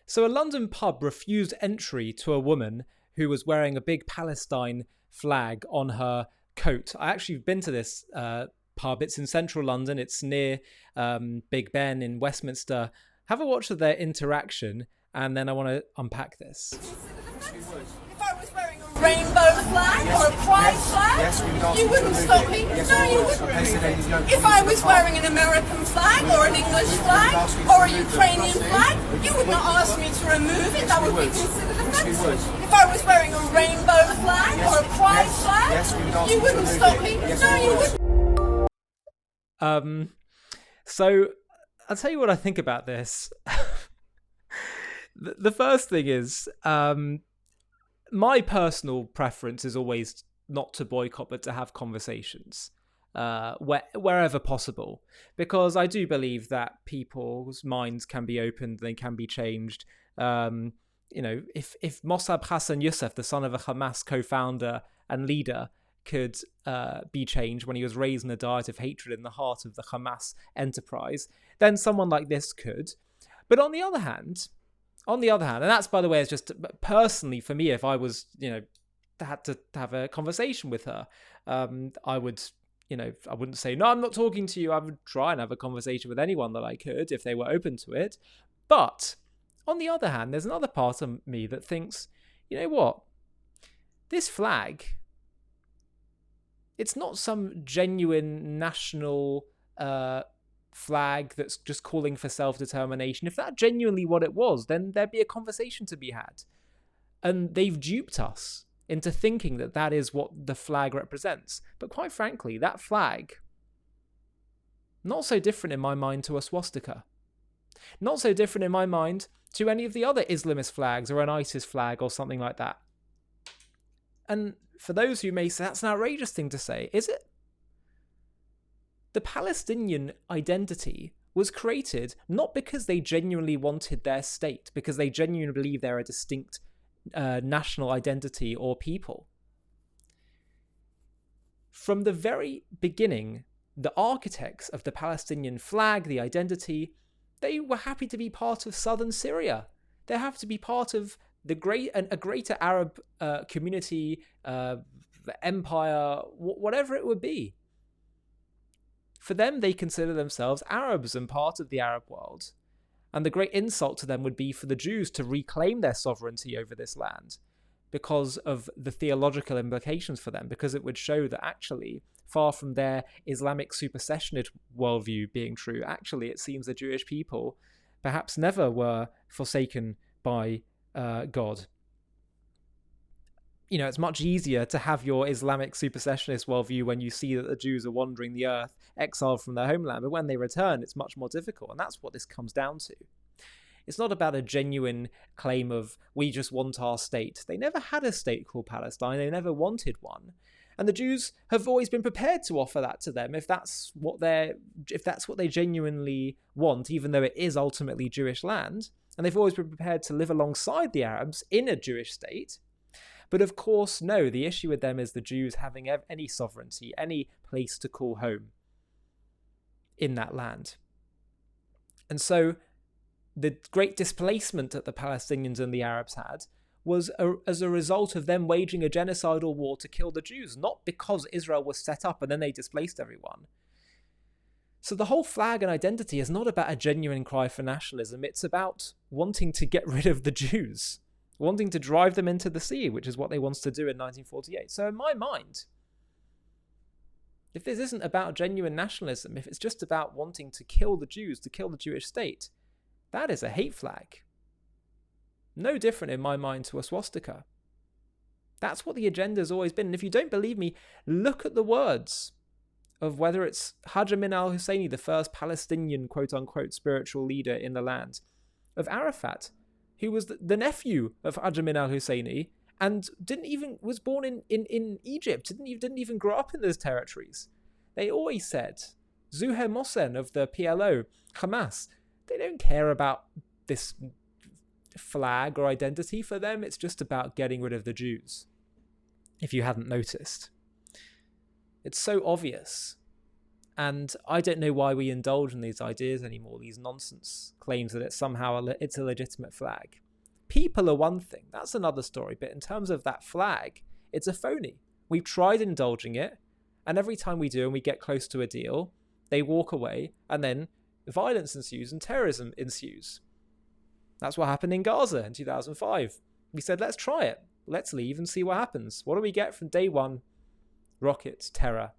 So a London pub refused entry to a woman who was wearing a big Palestine flag on her coat. I actually have been to this pub. It's in central London. It's near Big Ben in Westminster. Have a watch of their interaction, and then I want to unpack this. If I was wearing a rainbow flag or a pride flag, you wouldn't stop me. No, you wouldn't. If I was wearing an American flag or an English flag or a Ukrainian flag, you would not ask me to remove it. That would be considered offensive. If I was wearing a rainbow flag or a pride flag, you wouldn't stop me. No, you wouldn't. So I'll tell you what I think about this. The first thing is, my personal preference is always not to boycott, but to have conversations wherever possible, because I do believe that people's minds can be opened, they can be changed. If Mossab Hassan Youssef, the son of a Hamas co-founder and leader, could be changed when he was raised in a diet of hatred in the heart of the Hamas enterprise, then someone like this could. But on the other hand, and that's, by the way, it's just personally for me, if I was, had to have a conversation with her, I would, I wouldn't say, no, I'm not talking to you. I would try and have a conversation with anyone that I could if they were open to it. But on the other hand, there's another part of me that thinks, you know what? This flag, it's not some genuine national flag that's just calling for self-determination. If that's genuinely what it was, then there'd be a conversation to be had. And they've duped us into thinking that that is what the flag represents. But quite frankly, that flag, not so different in my mind to a swastika. Not so different in my mind to any of the other Islamist flags or an ISIS flag or something like that. And for those who may say that's an outrageous thing to say, is it? The Palestinian identity was created not because they genuinely wanted their state, because they genuinely believe they're a distinct national identity or people. From the very beginning, the architects of the Palestinian flag, the identity, they were happy to be part of southern Syria. They have to be part of a greater Arab community, empire, whatever it would be. For them, they consider themselves Arabs and part of the Arab world. And the great insult to them would be for the Jews to reclaim their sovereignty over this land because of the theological implications for them, because it would show that actually, far from their Islamic supersessionist worldview being true, actually it seems the Jewish people perhaps never were forsaken by God. It's much easier to have your Islamic supersessionist worldview when you see that the Jews are wandering the earth, exiled from their homeland. But when they return, it's much more difficult. And that's what this comes down to. It's not about a genuine claim of, we just want our state. They never had a state called Palestine. They never wanted one. And the Jews have always been prepared to offer that to them if that's what they genuinely want, even though it is ultimately Jewish land. And they've always been prepared to live alongside the Arabs in a Jewish state. But of course, no, the issue with them is the Jews having any sovereignty, any place to call home in that land. And so the great displacement that the Palestinians and the Arabs had was as a result of them waging a genocidal war to kill the Jews, not because Israel was set up and then they displaced everyone. So the whole flag and identity is not about a genuine cry for nationalism. It's about wanting to get rid of the Jews, wanting to drive them into the sea, which is what they wanted to do in 1948. So in my mind, if this isn't about genuine nationalism, if it's just about wanting to kill the Jews, to kill the Jewish state, that is a hate flag. No different in my mind to a swastika. That's what the agenda has always been. And if you don't believe me, look at the words of whether it's Haj Amin al-Husseini, the first Palestinian quote-unquote spiritual leader in the land, of Arafat, who was the nephew of Haj Amin al-Husseini and was born in Egypt, didn't even grow up in those territories. They always said, Zuhair Mohsen of the PLO, Hamas, they don't care about this flag or identity. For them, it's just about getting rid of the Jews, if you hadn't noticed. It's so obvious. And I don't know why we indulge in these ideas anymore, these nonsense claims that it's somehow it's a legitimate flag. People are one thing, that's another story. But in terms of that flag, it's a phony. We've tried indulging it, and every time we do and we get close to a deal, they walk away, and then violence ensues and terrorism ensues. That's what happened in Gaza in 2005. We said, let's try it. Let's leave and see what happens. What do we get from day one? Rockets, terror,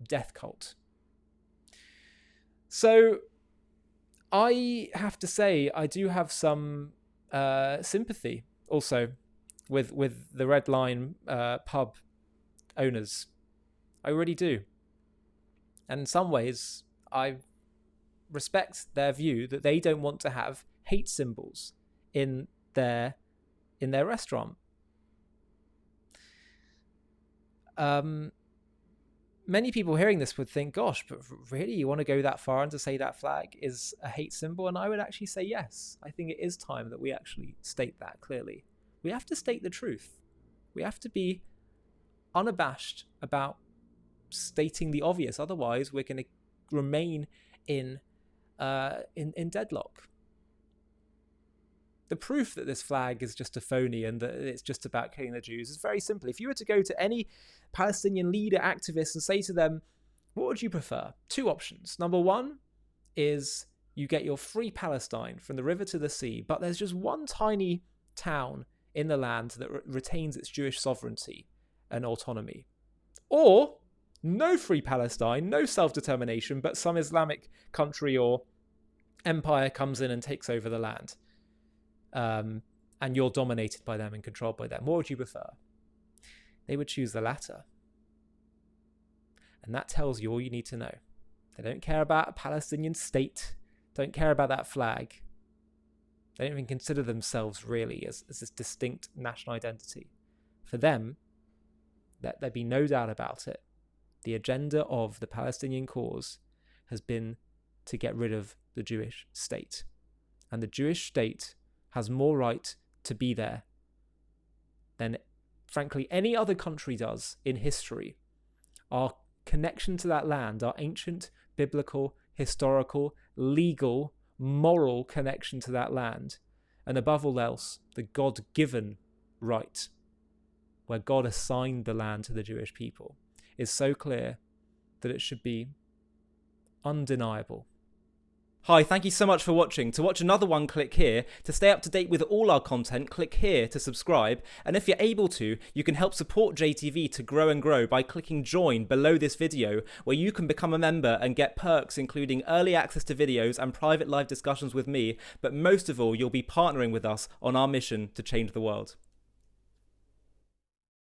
death cult. So I have to say, I do have some sympathy also with the Red Line pub owners. I really do. And in some ways, I respect their view that they don't want to have hate symbols in their restaurant. Many people hearing this would think, gosh, but really, you want to go that far and to say that flag is a hate symbol? And I would actually say yes. I think it is time that we actually state that clearly. We have to state the truth. We have to be unabashed about stating the obvious. Otherwise, we're going to remain in deadlock. The proof that this flag is just a phony and that it's just about killing the Jews is very simple. If you were to go to any Palestinian leader, activist, and say to them, what would you prefer? Two options. Number one is you get your free Palestine from the river to the sea, but there's just one tiny town in the land that retains its Jewish sovereignty and autonomy. Or no free Palestine, no self-determination, but some Islamic country or empire comes in and takes over the land. And you're dominated by them and controlled by them. What would you prefer? They would choose the latter. And that tells you all you need to know. They don't care about a Palestinian state, don't care about that flag. They don't even consider themselves really as this distinct national identity. For them, let there be no doubt about it, the agenda of the Palestinian cause has been to get rid of the Jewish state. And the Jewish state has more right to be there than, frankly, any other country does in history. Our connection to that land, our ancient, biblical, historical, legal, moral connection to that land, and above all else, the God-given right, where God assigned the land to the Jewish people, is so clear that it should be undeniable. Hi, thank you so much for watching. To watch another one, click here. To stay up to date with all our content, click here to subscribe. And if you're able to, you can help support JTV to grow and grow by clicking join below this video, where you can become a member and get perks including early access to videos and private live discussions with me. But most of all, you'll be partnering with us on our mission to change the world.